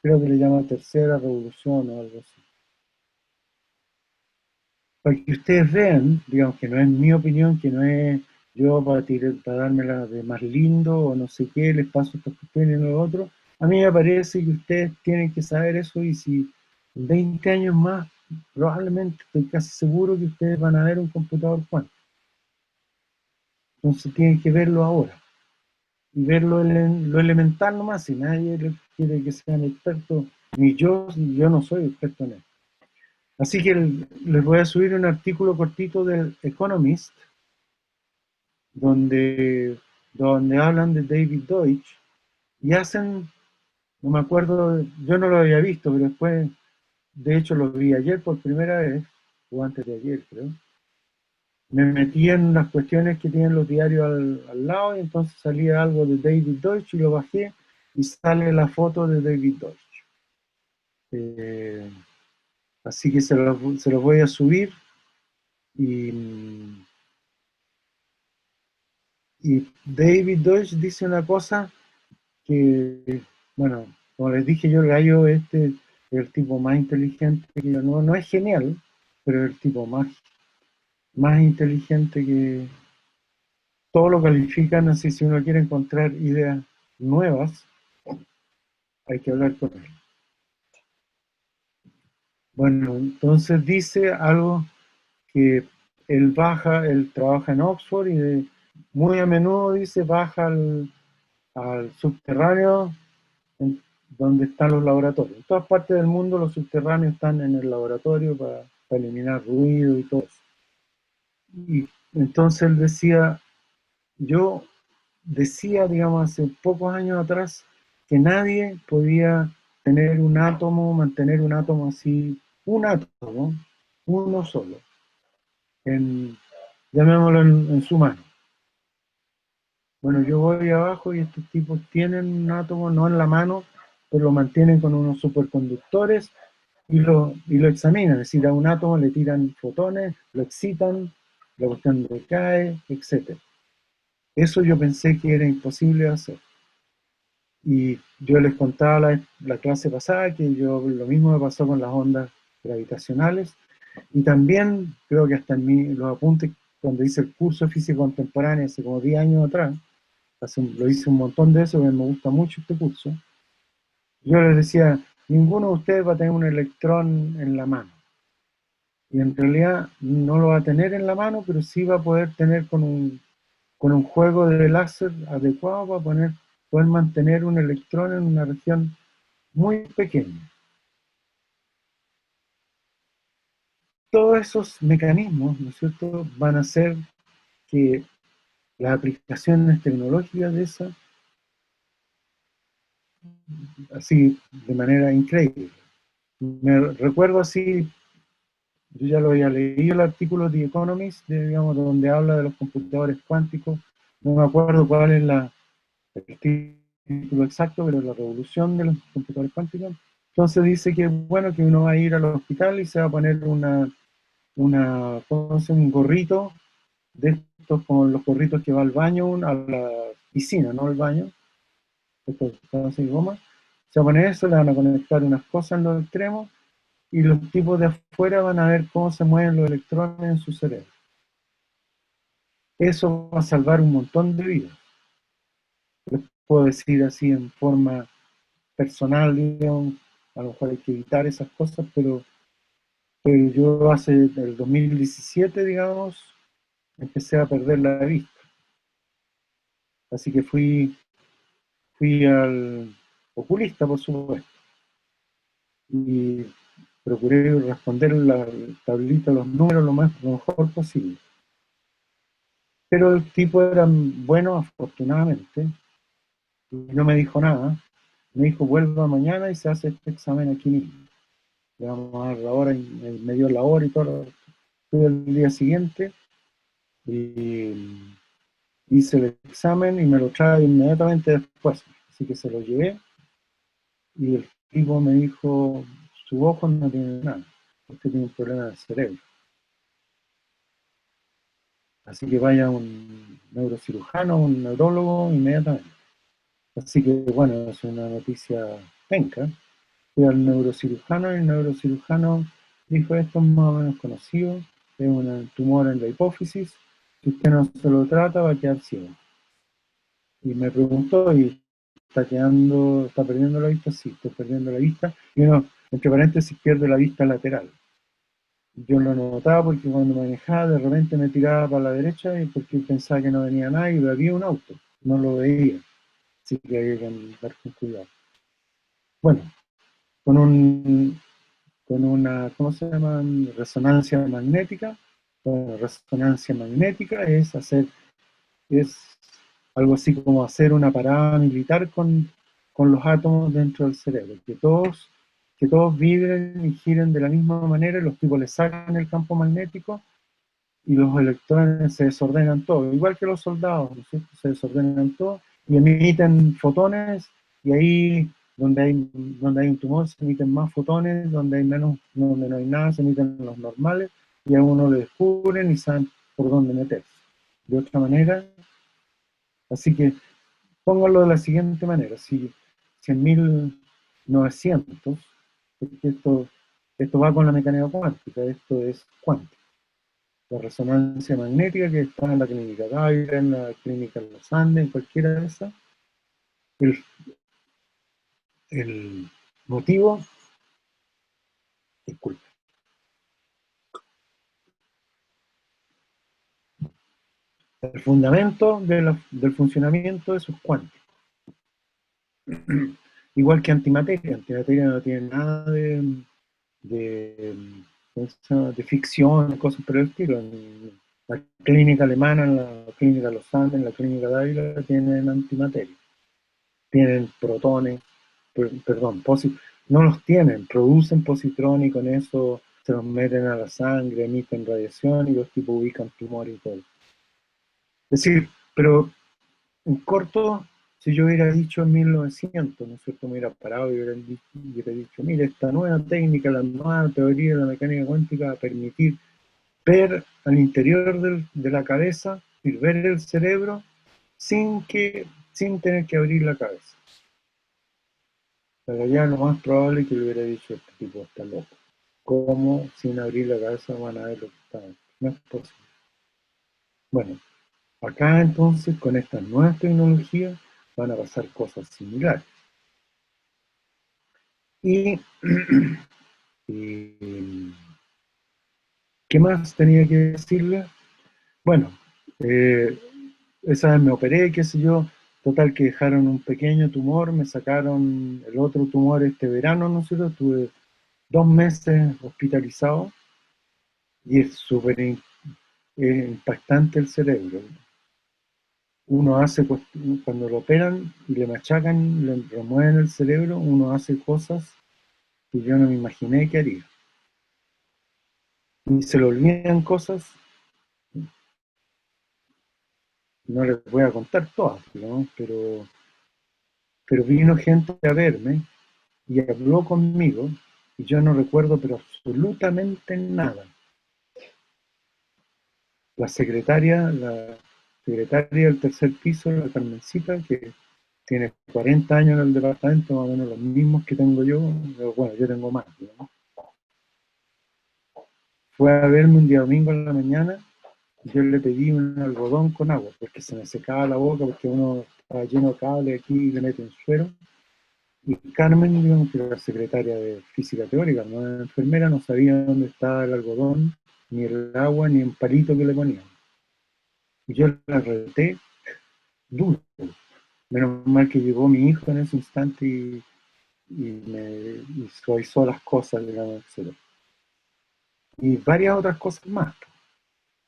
creo que le llama tercera revolución o algo así. Para que ustedes vean, digamos, que no es mi opinión, que no es yo para dármela de más lindo o no sé qué, les paso estas cuestiones y lo otro. A mí me parece que ustedes tienen que saber eso, y si en 20 años más, probablemente, estoy casi seguro que ustedes van a ver un computador cuántico. Entonces tienen que verlo ahora. Y ver lo elemental nomás, si nadie quiere que sean expertos, ni yo no soy experto en eso. Así que les voy a subir un artículo cortito del Economist, donde hablan de David Deutsch, y hacen, no me acuerdo, yo no lo había visto, pero después, de hecho lo vi ayer por primera vez, o antes de ayer creo, me metí en las cuestiones que tienen los diarios al lado, y entonces salía algo de David Deutsch, y lo bajé, y sale la foto de David Deutsch. Así que se los voy a subir, y David Deutsch dice una cosa que, bueno, como les dije yo, el gallo es el tipo más inteligente que yo, no es genial, pero es el tipo más inteligente que todo lo califican así. Si uno quiere encontrar ideas nuevas, hay que hablar con él. Bueno, entonces dice algo que él trabaja en Oxford, y muy a menudo dice baja al subterráneo donde están los laboratorios. En todas partes del mundo los subterráneos están en el laboratorio para eliminar ruido y todo eso. Y entonces él decía, digamos, hace pocos años atrás, que nadie podía mantener un átomo así, un átomo, uno solo, llamémoslo en su mano. Bueno, yo voy abajo y estos tipos tienen un átomo, no en la mano, pero lo mantienen con unos superconductores y lo examinan. Es decir, a un átomo le tiran fotones, lo excitan, la cuestión decae, etc. Eso yo pensé que era imposible de hacer. Y yo les contaba la clase pasada que lo mismo me pasó con las ondas gravitacionales, Y también creo que hasta en los apuntes, cuando hice el curso de física contemporánea hace como 10 años atrás, lo hice un montón de eso, porque me gusta mucho este curso, yo les decía, ninguno de ustedes va a tener un electrón en la mano. Y en realidad no lo va a tener en la mano, pero sí va a poder tener con un juego de láser adecuado para poder mantener un electrón en una región muy pequeña. Todos esos mecanismos, ¿no es cierto?, van a hacer que las aplicaciones tecnológicas de esa, así, de manera increíble. Me recuerdo así, yo ya lo había leído el artículo de The Economist, digamos, donde habla de los computadores cuánticos, no me acuerdo cuál es el título exacto, pero la revolución de los computadores cuánticos. Entonces dice que bueno, que uno va a ir al hospital y se va a poner un gorrito de estos, como los gorritos que va al baño, a la piscina, no al baño, estos así goma. Se va a poner eso, le van a conectar unas cosas en los extremos y los tipos de afuera van a ver cómo se mueven los electrones en su cerebro. Eso va a salvar un montón de vidas. Les puedo decir así en forma personal, digamos, a lo mejor hay que evitar esas cosas, pero yo hace el 2017, digamos, empecé a perder la vista. Así que fui al oculista, por supuesto, y procuré responder la tablita, los números lo mejor posible. Pero el tipo era bueno, afortunadamente, y no me dijo nada. Me dijo, vuelva mañana y se hace este examen aquí mismo. Le vamos a dar la hora, y me dio la hora y todo. Fui el día siguiente y hice el examen y me lo trae inmediatamente después. Así que se lo llevé y el tipo me dijo, su ojo no tiene nada, usted tiene un problema de cerebro. Así que vaya a un neurocirujano, un neurólogo inmediatamente. Así que bueno, es una noticia penca. Fui al neurocirujano y el neurocirujano dijo, esto es más o menos conocido, es un tumor en la hipófisis, si usted no se lo trata va a quedar ciego. Y me preguntó, ¿y está perdiendo la vista? Sí, estoy perdiendo la vista. Y uno, entre paréntesis, pierde la vista lateral. Yo lo notaba porque cuando manejaba de repente me tiraba para la derecha y porque pensaba que no venía nadie y había un auto, no lo veía. Así que había que andar con cuidado. Bueno, con una, ¿cómo se llama? Resonancia magnética. Bueno, resonancia magnética es algo así como hacer una parada militar con los átomos dentro del cerebro, que todos vibren y giren de la misma manera, y los tipos le sacan el campo magnético y los electrones se desordenan todos, igual que los soldados, ¿no es cierto? Se desordenan todos y emiten fotones, y ahí donde hay un tumor se emiten más fotones, donde no hay nada se emiten los normales, y a uno le descubren y saben por dónde meterse. De otra manera, así que póngalo de la siguiente manera, si en 1900, porque esto va con la mecánica cuántica, esto es cuántico. La resonancia magnética que está en la clínica Gaira, en la clínica Los Andes, en cualquiera de esas, el motivo, disculpe, el fundamento del funcionamiento de esos cuánticos. Igual que antimateria no tiene nada de ficción, cosas por el estilo. En la clínica alemana, en la clínica Los Andes, en la clínica Dávila tienen antimateria. Tienen protones, perdón, no los tienen, producen positrones y con eso se los meten a la sangre, emiten radiación y los tipos ubican tumores y todo. Es decir, pero en corto, si yo hubiera dicho en 1900, ¿no es cierto?, me hubiera parado y hubiera dicho, mire, esta nueva técnica, la nueva teoría de la mecánica cuántica va a permitir ver al interior de la cabeza y ver el cerebro sin tener que abrir la cabeza. Pero ya lo más probable es que le hubiera dicho, este tipo está loco. ¿cómo sin abrir la cabeza van a ver lo que está dentro? No es posible. Bueno, acá entonces con estas nuevas tecnologías van a pasar cosas similares. Y, y ¿qué más tenía que decirle? Bueno, esa vez me operé, qué sé yo, total que dejaron un pequeño tumor, me sacaron el otro tumor este verano, ¿no es cierto? Estuve 2 meses hospitalizado y es súper impactante el cerebro. Uno hace, cuando lo operan y le machacan, le remueven el cerebro, uno hace cosas que yo no me imaginé que haría. Y se le olvidan cosas, no les voy a contar todas, ¿no? Pero vino gente a verme y habló conmigo y yo no recuerdo pero absolutamente nada. La secretaria del tercer piso, la Carmencita, que tiene 40 años en el departamento, más o menos los mismos que tengo yo, pero bueno, yo tengo más, ¿no? Fue a verme un día domingo en la mañana y yo le pedí un algodón con agua, porque se me secaba la boca, porque uno estaba lleno de cable aquí y le mete un suero. Y Carmen, digamos que era la secretaria de física teórica, no era enfermera, no sabía dónde estaba el algodón, ni el agua, ni un palito que le ponían. Y yo la reté duro. Menos mal que llegó mi hijo en ese instante y me suavizó las cosas, digamos, etc. Y varias otras cosas más.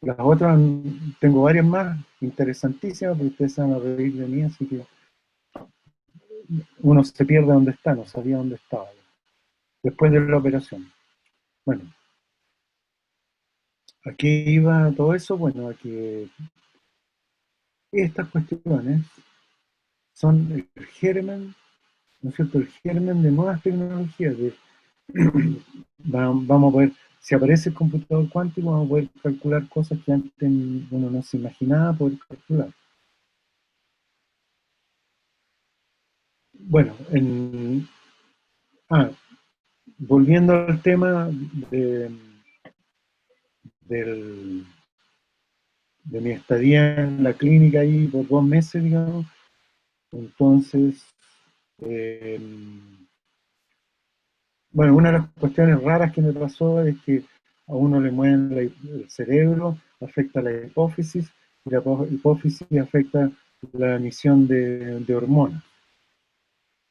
Las otras, tengo varias más interesantísimas, porque ustedes se van a reír de mí, así que uno se pierde donde está, no sabía dónde estaba. Después de la operación. Bueno, ¿a qué iba todo eso? Bueno, a que estas cuestiones son el germen, ¿no es cierto? El germen de nuevas tecnologías. Vamos a poder, si aparece el computador cuántico, vamos a poder calcular cosas que antes uno no se imaginaba poder calcular. Bueno, volviendo al tema del, de mi estadía en la clínica ahí por 2 meses, digamos. Entonces, bueno, una de las cuestiones raras que me pasó es que a uno le mueven el cerebro, afecta la hipófisis, y la hipófisis afecta la emisión de hormonas.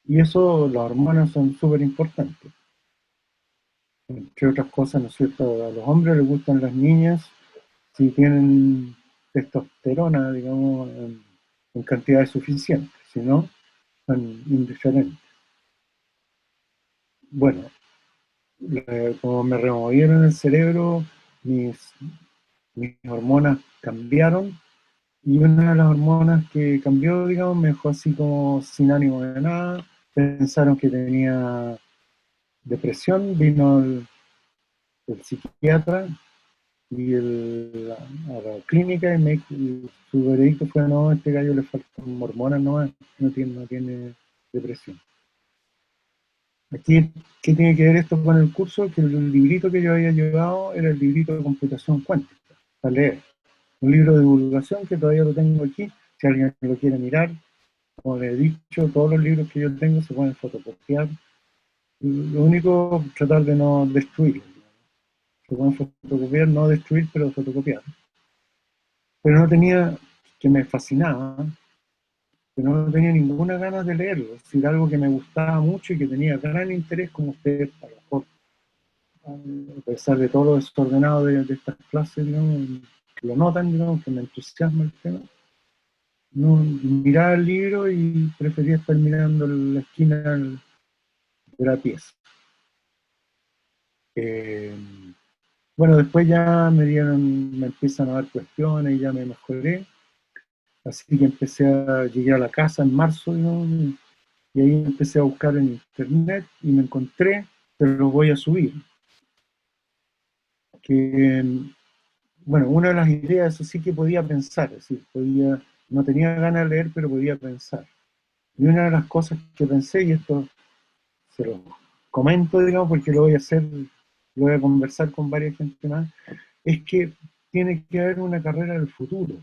Y eso, las hormonas son súper importantes. Entre otras cosas, ¿no es cierto? A los hombres les gustan las niñas si tienen testosterona, digamos, en cantidades suficientes, si no, son indiferentes. Bueno, como me removieron el cerebro, mis hormonas cambiaron y una de las hormonas que cambió, digamos, me dejó así como sin ánimo de nada. Pensaron que tenía depresión, vino el psiquiatra y a la clínica y su veredicto fue: no, a este gallo le faltan hormonas, no tiene depresión. Aquí, ¿qué tiene que ver esto con el curso? Que el librito que yo había llevado era el librito de computación cuántica, para leer. Un libro de divulgación que todavía lo tengo aquí, si alguien lo quiere mirar. Como les he dicho, todos los libros que yo tengo se pueden fotocopiar. Lo único, tratar de no destruir. Se pueden fotocopiar, no destruir, pero fotocopiar. Pero no tenía, que me fascinaba, pero no tenía ninguna ganas de leerlo. Es decir, algo que me gustaba mucho y que tenía gran interés, como ustedes, a lo mejor, a pesar de todo lo desordenado de estas clases, digamos, lo notan, digamos, que me entusiasma el tema. No, miraba el libro y prefería estar mirando la esquina de la pieza. Bueno, después ya me empiezan a dar cuestiones y ya me mejoré. Así que llegué a la casa en marzo, ¿no? Y ahí empecé a buscar en internet y me encontré, pero lo voy a subir, que, bueno, una de las ideas, eso sí que podía pensar, es decir, no tenía ganas de leer, pero podía pensar. Y una de las cosas que pensé, y esto se lo comento, digamos, porque lo voy a hacer lo voy a conversar con varias gente más, es que tiene que haber una carrera del futuro.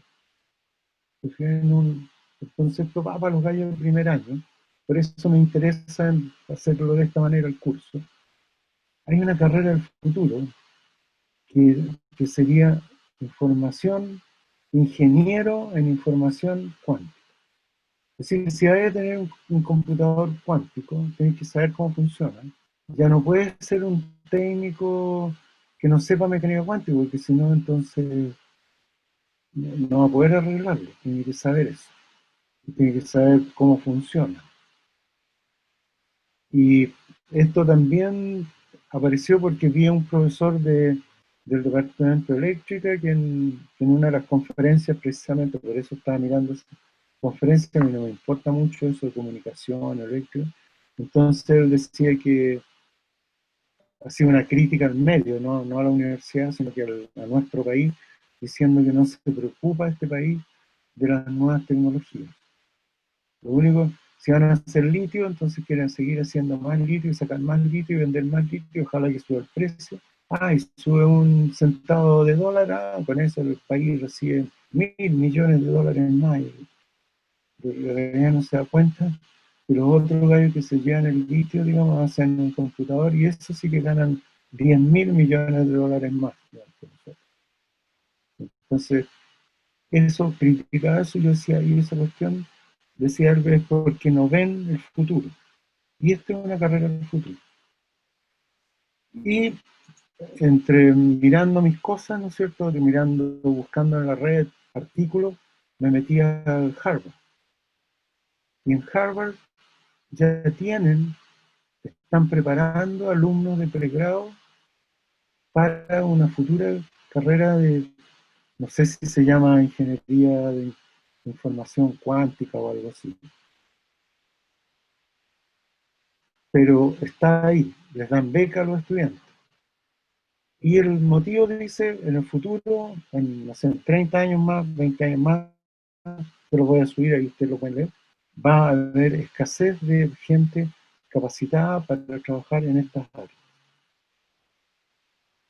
El concepto va para los gallos del primer año, por eso me interesa hacerlo de esta manera el curso. Hay una carrera del futuro que sería información, ingeniero en información cuántica. Es decir, si hay que tener un computador cuántico, tienes que saber cómo funciona. Ya no puedes ser un técnico que no sepa mecánica cuántica, porque si no, entonces no va a poder arreglarlo. Tiene que saber eso. Tiene que saber cómo funciona. Y esto también apareció porque vi a un profesor del departamento de eléctrica que en una de las conferencias, precisamente por eso estaba mirando esa conferencia, a mí no me importa mucho eso de comunicación, eléctrica. Entonces él decía que hacía una crítica al medio, no a la universidad, sino que a nuestro país, diciendo que no se preocupa este país de las nuevas tecnologías. Lo único, si van a hacer litio, entonces quieren seguir haciendo más litio y sacar más litio y vender más litio, ojalá que suba el precio. Y sube un centavo de dólar, con eso el país recibe $1.000 millones más. Y la realidad no se da cuenta que los otros gallos que se llevan el litio, digamos, hacen un computador y eso sí que ganan $10.000 millones más. Entonces, eso, criticaba eso, yo decía, y esa cuestión, decía Albert, es porque no ven el futuro. Y esta es una carrera del futuro. Y entre mirando mis cosas, ¿no es cierto?, mirando, buscando en la red artículos, me metí a Harvard. Y en Harvard ya están preparando alumnos de pregrado para una futura carrera de, no sé si se llama ingeniería de información cuántica o algo así. Pero está ahí, les dan beca a los estudiantes. Y el motivo dice, en el futuro, en, no sé, 30 años más, 20 años más, te lo voy a subir, ahí usted lo puede leer, va a haber escasez de gente capacitada para trabajar en estas áreas.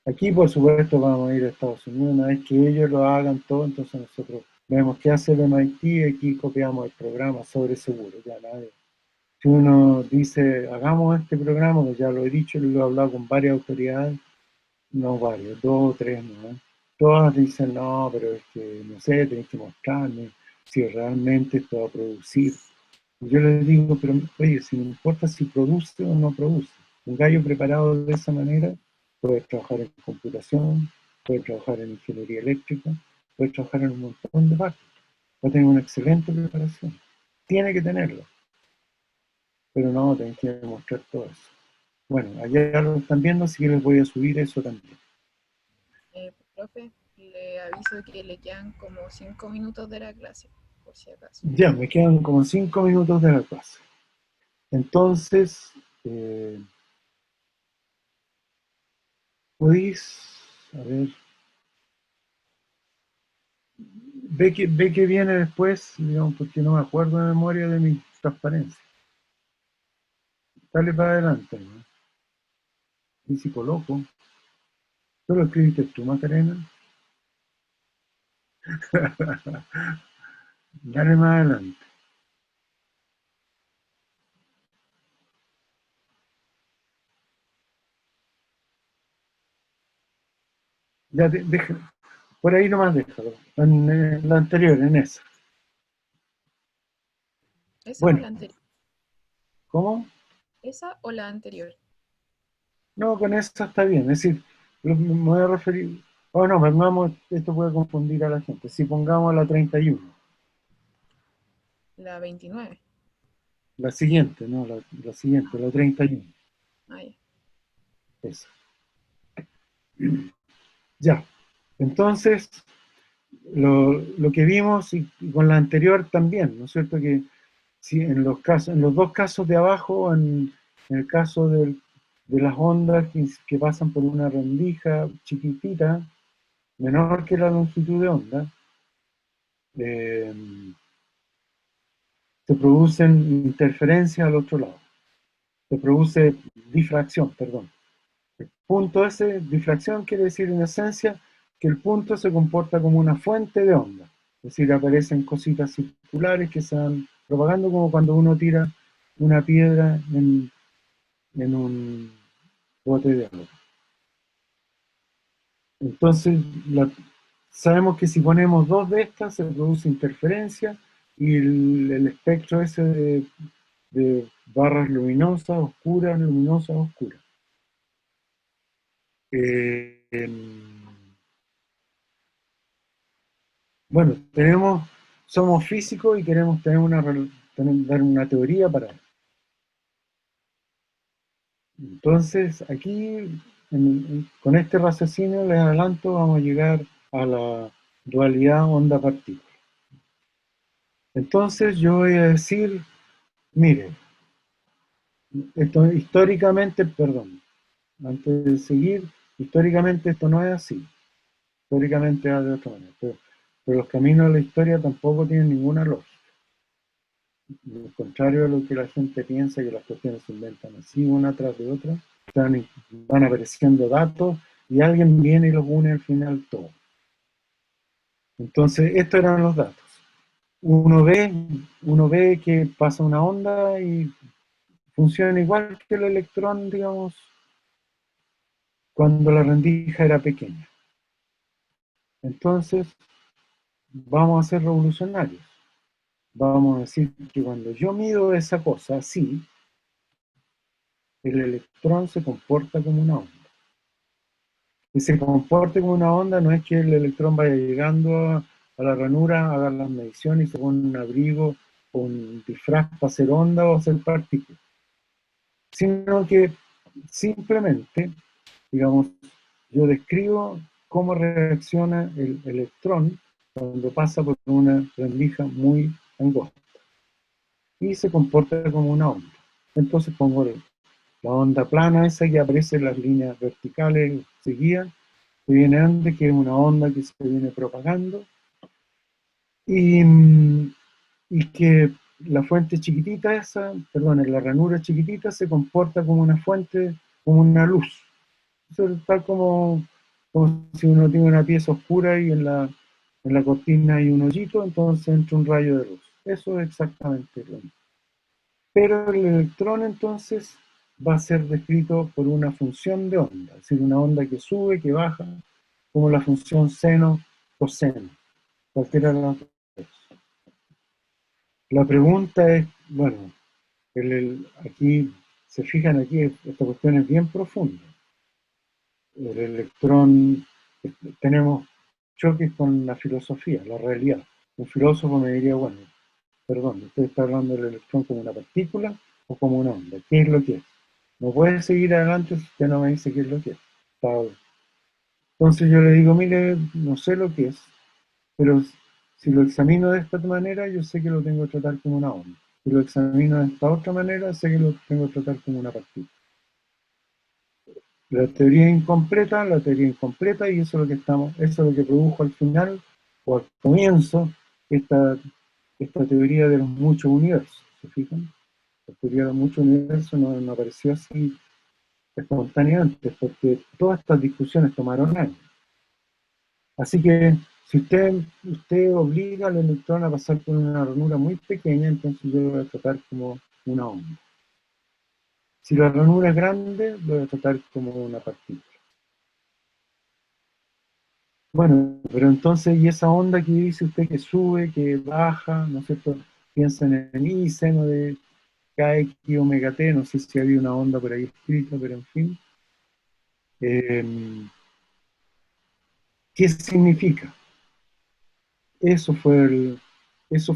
Aquí, por supuesto, vamos a ir a Estados Unidos, una vez que ellos lo hagan todo, entonces nosotros vemos qué hace el MIT y aquí copiamos el programa sobre seguro, ya nadie. Si uno dice, hagamos este programa, pues ya lo he dicho, lo he hablado con varias autoridades, no varios, 2 o 3, ¿no? Todas dicen, no, pero es que, no sé, tenéis que mostrarme si realmente esto va a producir. Y yo les digo, pero oye, si no importa si produce o no produce. Un gallo preparado de esa manera puede trabajar en computación, puede trabajar en ingeniería eléctrica, puede trabajar en un montón de partes. Va a tener una excelente preparación. Tiene que tenerlo. Pero no, tenéis que demostrar todo eso. Bueno, allá lo están viendo, así que les voy a subir eso también. Profe, le aviso que le quedan como 5 minutos de la clase, por si acaso. Ya, me quedan como 5 minutos de la clase. Entonces, podéis, a ver, ve que viene después, digamos, porque no me acuerdo de memoria de mi transparencia. Dale para adelante, ¿no? Físico loco. ¿Tú lo escribiste tú, Macarena? Dale más adelante. Ya, deja, por ahí nomás déjalo. En la anterior, en esa. ¿Esa o la anterior? ¿Cómo? ¿Esa o la anterior? No, con esa está bien. Es decir, me voy a referir. Oh, no, pongamos, esto puede confundir a la gente. Si pongamos la 31. La 29. La siguiente, no, la siguiente, la 31. Ya. Esa. Ya. Entonces, lo que vimos y con la anterior también, ¿no es cierto? Que si en los dos casos de abajo, en el caso de las ondas que pasan por una rendija chiquitita, menor que la longitud de onda, se producen interferencias al otro lado. Se produce difracción, perdón. Punto S, difracción, quiere decir en esencia que el punto se comporta como una fuente de onda. Es decir, aparecen cositas circulares que se van propagando, como cuando uno tira una piedra en un bote de agua. Entonces, sabemos que si ponemos dos de estas se produce interferencia y el espectro ese de barras luminosas, oscuras, luminosas, oscuras. Bueno, somos físicos y queremos tener dar una teoría para eso. Entonces, aquí, con este raciocinio, les adelanto, vamos a llegar a la dualidad onda-partícula. Entonces, yo voy a decir, mire, esto históricamente, perdón, antes de seguir, históricamente esto no es así. Históricamente es de otra manera. Pero los caminos de la historia tampoco tienen ninguna lógica. Lo contrario a lo que la gente piensa, que las cuestiones se inventan así, una tras de otra, van apareciendo datos y alguien viene y los une al final todo. Entonces, estos eran los datos. Uno ve que pasa una onda y funciona igual que el electrón, digamos, cuando la rendija era pequeña. Entonces, vamos a ser revolucionarios. Vamos a decir que cuando yo mido esa cosa así, el electrón se comporta como una onda. Y se comporte como una onda no es que el electrón vaya llegando a la ranura, haga las mediciones y se pone un abrigo o un disfraz para hacer onda o hacer partículas. Sino que simplemente, digamos, yo describo cómo reacciona el electrón cuando pasa por una rendija muy angosta y se comporta como una onda. Entonces pongo la onda plana esa que aparece en las líneas verticales seguidas, que viene antes, que es una onda que se viene propagando, y que la fuente chiquitita esa, perdón, la ranura chiquitita se comporta como una fuente, como una luz. Eso es tal como si uno tiene una pieza oscura y en la cortina hay un hoyito, entonces entra un rayo de luz. Eso es exactamente lo mismo. Pero el electrón entonces va a ser descrito por una función de onda, es decir, una onda que sube, que baja, como la función seno, coseno, cualquiera de las dos. La pregunta es, bueno, aquí, se fijan aquí, esta cuestión es bien profunda. El electrón, tenemos choques con la filosofía, la realidad. Un filósofo me diría, bueno, perdón, usted está hablando del electrón como una partícula o como una onda. ¿Qué es lo que es? No puede seguir adelante si usted no me dice qué es lo que es. Entonces yo le digo, mire, no sé lo que es, pero si lo examino de esta manera, yo sé que lo tengo que tratar como una onda. Si lo examino de esta otra manera, sé que lo tengo que tratar como una partícula. La teoría incompleta, y eso es eso es lo que produjo al final, o al comienzo, esta teoría de los muchos universos. ¿Se fijan? La teoría de los muchos universos no apareció así espontáneamente, porque todas estas discusiones tomaron años. Así que si usted obliga al electrón a pasar por una ranura muy pequeña, entonces yo lo voy a tratar como una onda. Si la ranura es grande, lo voy a tratar como una partícula. Bueno, pero entonces, ¿y esa onda que dice usted que sube, que baja, ¿no es cierto? Piensa en el I, seno de KX omega T, no sé si había una onda por ahí escrita, pero en fin. ¿Qué significa? Eso fue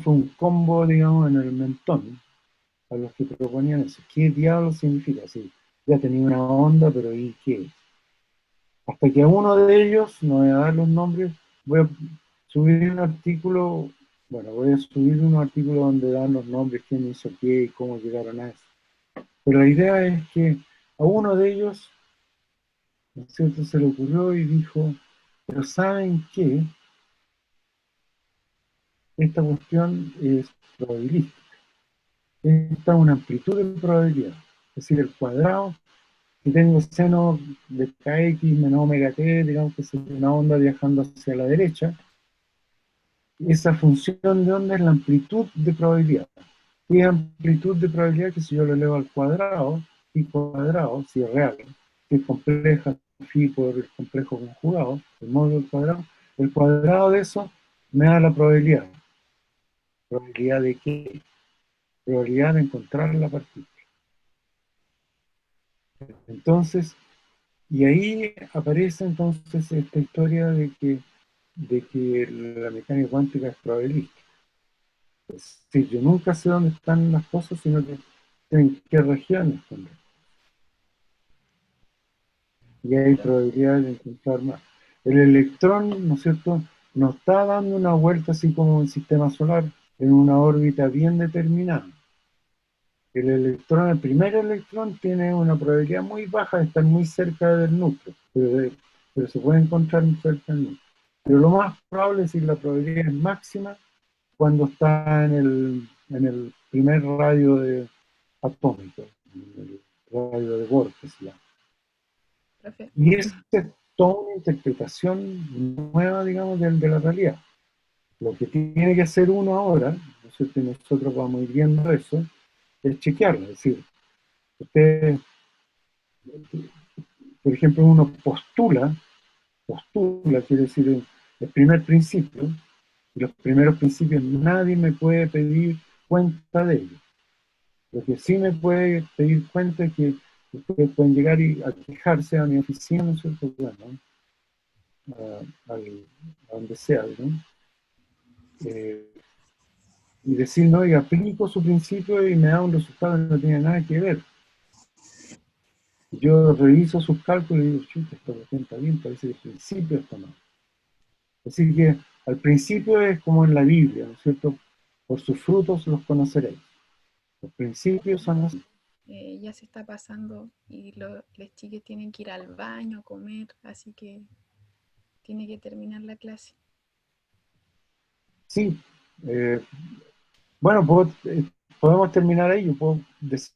un combo, digamos, en el mentón, a los que proponían eso. ¿Qué diablos significa? Sí, ya tenía una onda, pero ¿y qué? Hasta que a uno de ellos, no voy a dar los nombres, voy a subir un artículo, bueno, voy a subir un artículo donde dan los nombres, quién hizo qué y cómo llegaron a eso. Pero la idea es que a uno de ellos, ¿no es cierto?, se le ocurrió y dijo, pero ¿saben qué? Esta cuestión es probabilística. Esta es una amplitud de probabilidad. Es decir, el cuadrado Si tengo seno de kx menos omega t, digamos que es una onda viajando hacia la derecha, esa función de onda es la amplitud de probabilidad. Y amplitud de probabilidad que si yo lo elevo al cuadrado, pi cuadrado, si es real, si es compleja, phi por el complejo conjugado, el módulo del el cuadrado de eso me da la probabilidad. ¿Probabilidad de qué? Probabilidad de encontrar la partícula. Entonces, y ahí aparece entonces esta historia de que la mecánica cuántica es probabilística. Es decir, yo nunca sé dónde están las cosas, sino que en qué regiones están. Y hay probabilidad de encontrar más. El electrón, ¿no es cierto?, no está dando una vuelta así como un sistema solar en una órbita bien determinada. El electrón, el primer electrón, tiene una probabilidad muy baja de estar muy cerca del núcleo, pero se puede encontrar muy cerca del núcleo. Pero lo más probable es que la probabilidad es máxima cuando está en el primer radio atómico, en el radio de Bohr, que se llama. Profe, Y esa es toda una interpretación nueva, digamos, de la realidad. Lo que tiene que hacer uno ahora, ¿no es cierto? Y nosotros vamos a ir viendo eso, es chequearlo. Es decir, usted, por ejemplo, uno postula, quiere decir el primer principio, y los primeros principios nadie me puede pedir cuenta de ellos. Lo que sí me puede pedir cuenta es que ustedes pueden llegar a quejarse a mi oficina, ¿no es cierto? Bueno, a donde sea, ¿no? Y decir, no, y aplico su principio y me da un resultado que no tiene nada que ver. Yo reviso sus cálculos y digo, chuta, esta cuestión está bien, parece que el principio está mal. Así que al principio es como en la Biblia, ¿no es cierto? Por sus frutos los conoceréis. Los principios son así. ya se está pasando y los chiques tienen que ir al baño, a comer, así que tiene que terminar la clase. Sí. Bueno, podemos terminar ahí. Yo puedo decir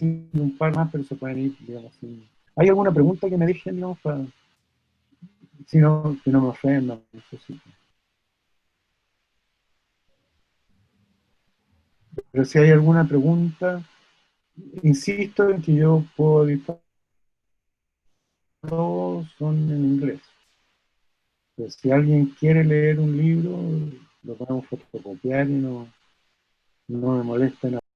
un par más, pero se pueden ir, digamos. Sin... ¿Hay alguna pregunta que me dejen, digamos, para... si no me ofendan? No sé si... Pero si hay alguna pregunta, insisto en que yo puedo disparar, todos son en inglés. Pero si alguien quiere leer un libro, lo podemos fotocopiar y no me molesta nada.